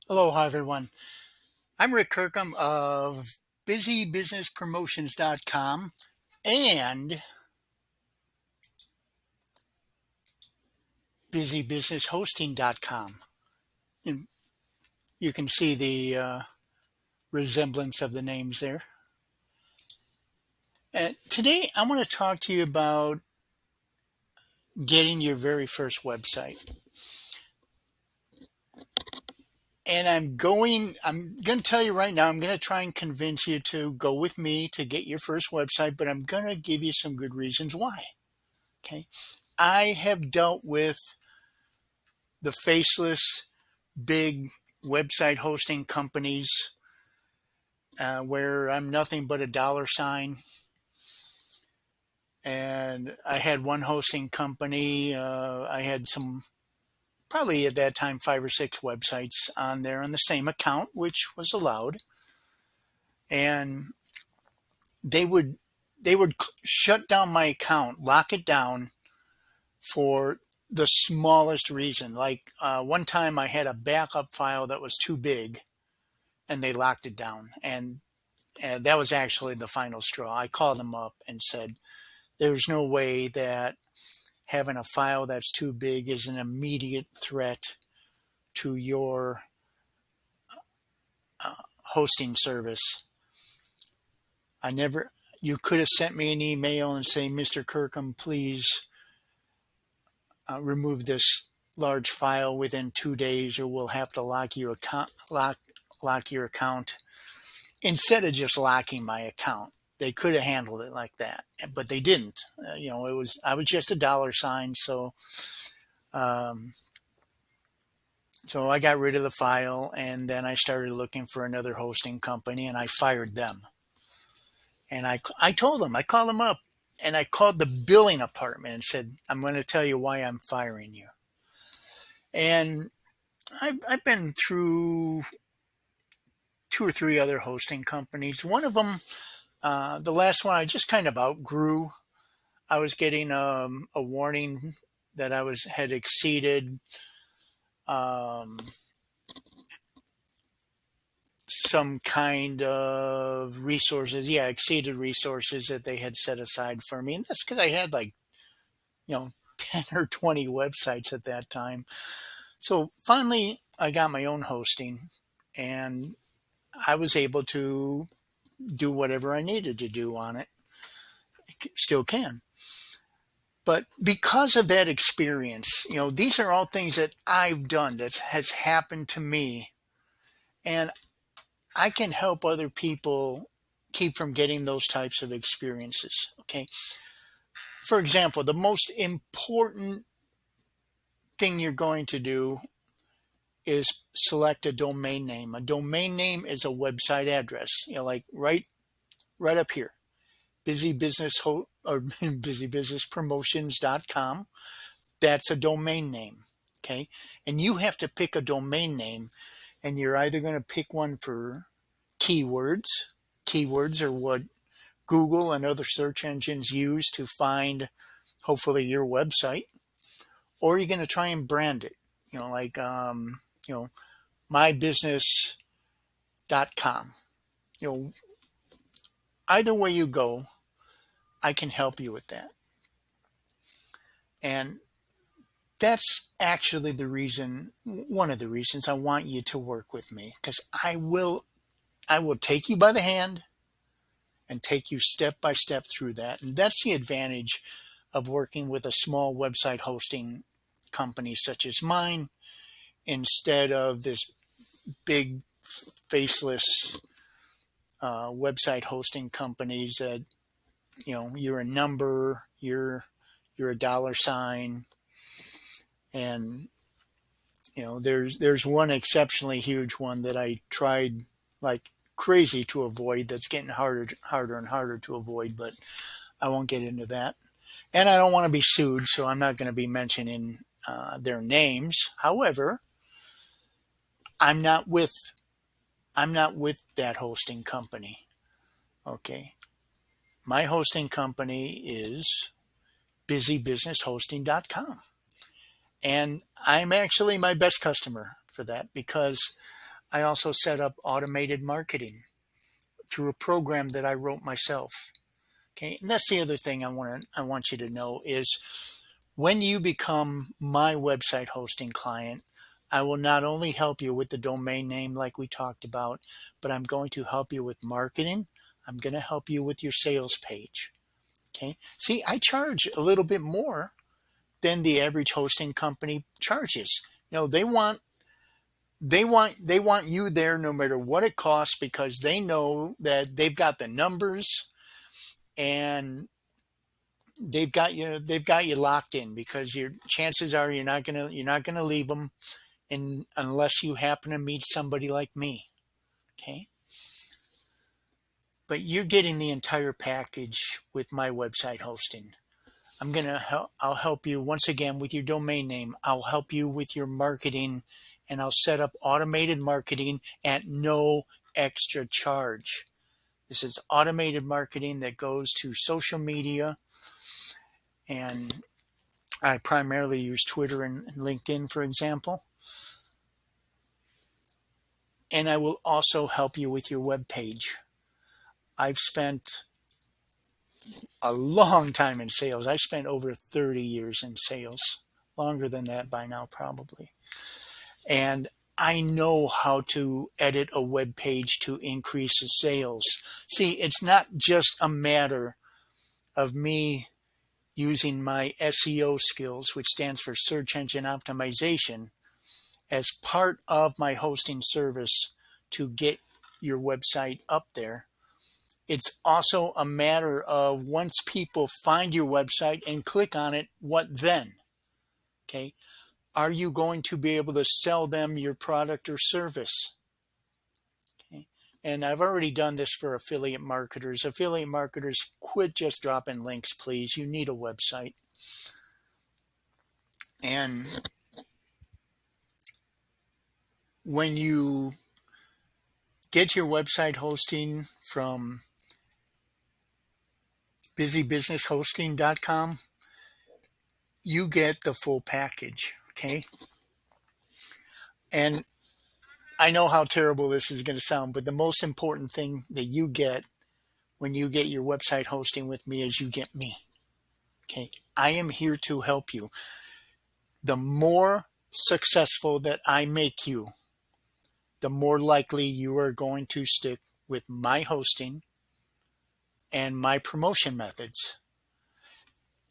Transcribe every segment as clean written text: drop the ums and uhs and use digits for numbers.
Hello, hi everyone. I'm Rick Kirkham of busybusinesspromotions.com and busybusinesshosting.com. And you can see the resemblance of the names there. And today, I want to talk to you about getting your very first website. And I'm going to tell you right now, I'm going to try and convince you to go with me to get your first website, but I'm going to give you some good reasons why. Okay. I have dealt with the faceless big website hosting companies where I'm nothing but a dollar sign. And I had one hosting company. I had some, probably at that time, 5 or 6 websites on there on the same account, which was allowed. And they would they would shut down my account, lock it down for the smallest reason. Like one time, I had a backup file that was too big, and they locked it down. And that was actually the final straw. I called them up and said, there's no way that having a file that's too big is an immediate threat to your hosting service. I never, you could have sent me an email and say, Mr. Kirkham, please remove this large file within 2 days or we'll have to lock your account instead of just locking my account. They could have handled it like that, but they didn't. I was just a dollar sign, um, so I got rid of the file, and then I started looking for another hosting company, and I fired them. And I told them, I called them up, and I called the billing department and said, I'm going to tell you why I'm firing you. And I've been through 2 or 3 other hosting companies. One of them, the last one, I just kind of outgrew. I was getting a warning that had exceeded um, some kind of resources. Yeah, exceeded resources that they had set aside for me. And that's because I had like, you know, 10 or 20 websites at that time. So finally, I got my own hosting and I was able to do whatever I needed to do on it. Still can. But because of that experience, these are all things that I've done that has happened to me. And I can help other people keep from getting those types of experiences. Okay. For example, the most important thing you're going to do is select a domain name. A domain name is a website address, like right up here, or busybusinesspromotions.com. That's a domain name. Okay. And you have to pick a domain name, and you're either going to pick one for keywords. Keywords are what Google and other search engines use to find, hopefully, your website, or you're going to try and brand it, like, you know, mybusiness.com. You know, either way you go, I can help you with that. And that's actually one of the reasons I want you to work with me, because I will take you by the hand and take you step by step through that. And that's the advantage of working with a small website hosting company such as mine instead of this big faceless website hosting companies that you're a number, you're a dollar sign, and there's one exceptionally huge one that I tried like crazy to avoid. That's getting harder and harder to avoid, but I won't get into that. And I don't want to be sued, so I'm not going to be mentioning their names. However, I'm not with I'm not with that hosting company. Okay, my hosting company is busybusinesshosting.com, and I'm actually my best customer for that because I also set up automated marketing through a program that I wrote myself. Okay, and that's the other thing I want you to know is when you become my website hosting client, I will not only help you with the domain name like we talked about, but I'm going to help you with marketing. I'm going to help you with your sales page. Okay. See, I charge a little bit more than the average hosting company charges. They want you there no matter what it costs because they know that they've got the numbers and they've got you locked in because your chances are you're not gonna leave them unless you happen to meet somebody like me. Okay, but you're getting the entire package with my website hosting. I'll help you once again with your domain name. I'll help you with your marketing, and I'll set up automated marketing at no extra charge. This is automated marketing that goes to social media, and I primarily use Twitter and LinkedIn, for example. And I will also help you with your web page. I've spent a long time in sales. I spent over 30 years in sales, longer than that by now, probably. And I know how to edit a web page to increase the sales. See, it's not just a matter of me using my SEO skills, which stands for search engine optimization, as part of my hosting service to get your website up there. It's also a matter of once people find your website and click on it, what then? Okay. Are you going to be able to sell them your product or service? Okay. And I've already done this for affiliate marketers. Affiliate marketers, quit just dropping links, please. You need a website. And when you get your website hosting from busybusinesshosting.com, you get the full package. Okay. And I know how terrible this is going to sound, but the most important thing that you get when you get your website hosting with me is you get me. Okay. I am here to help you. The more successful that I make you, the more likely you are going to stick with my hosting and my promotion methods.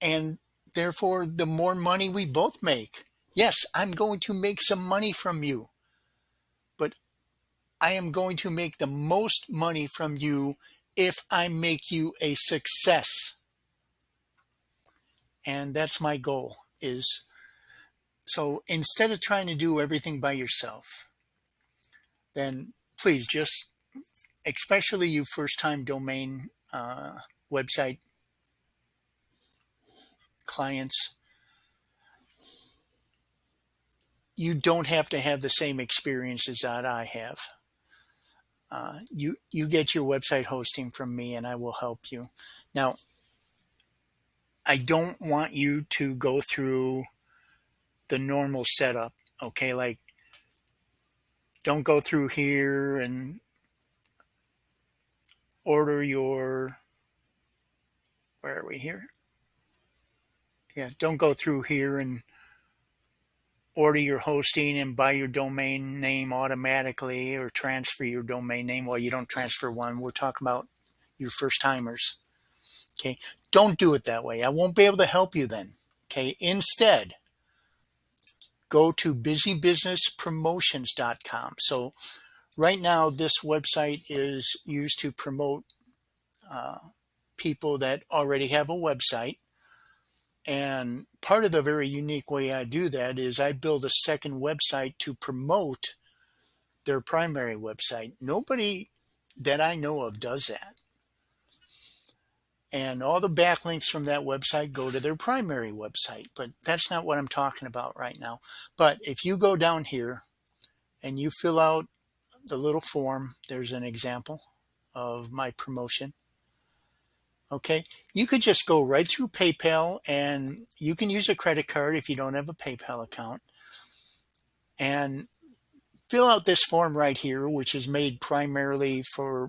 And therefore, the more money we both make. Yes, I'm going to make some money from you, but I am going to make the most money from you if I make you a success. And that's my goal is so instead of trying to do everything by yourself, then please just, especially you first time domain website clients, you don't have to have the same experiences that I have. You get your website hosting from me and I will help you. Now, I don't want you to go through the normal setup. Okay, like don't go through here and order your, where are we here? Yeah, don't go through here and order your hosting and buy your domain name automatically or transfer your domain name. Well, you don't transfer one. We're talking about your first timers. Okay. Don't do it that way. I won't be able to help you then. Okay. Instead, go to busybusinesspromotions.com. So right now, this website is used to promote uh, people that already have a website. And part of the very unique way I do that is I build a second website to promote their primary website. Nobody that I know of does that. And all the backlinks from that website go to their primary website. But that's not what I'm talking about right now. But if you go down here and you fill out the little form, there's an example of my promotion. Okay, you could just go right through PayPal and you can use a credit card if you don't have a PayPal account and fill out this form right here, which is made primarily for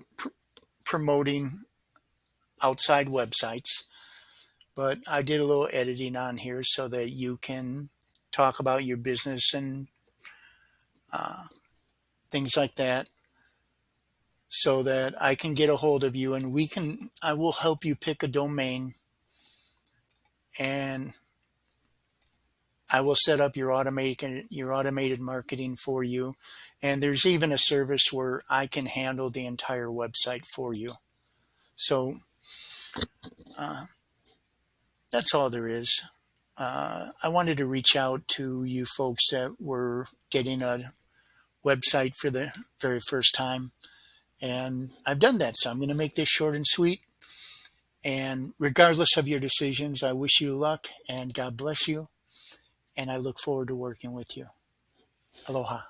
promoting outside websites. But I did a little editing on here so that you can talk about your business and things like that, so that I can get a hold of you and I will help you pick a domain, and I will set up your automated marketing for you. And there's even a service where I can handle the entire website for you. So that's all there is. I wanted to reach out to you folks that were getting a website for the very first time. And I've done that. So I'm going to make this short and sweet. And regardless of your decisions, I wish you luck and God bless you. And I look forward to working with you. Aloha.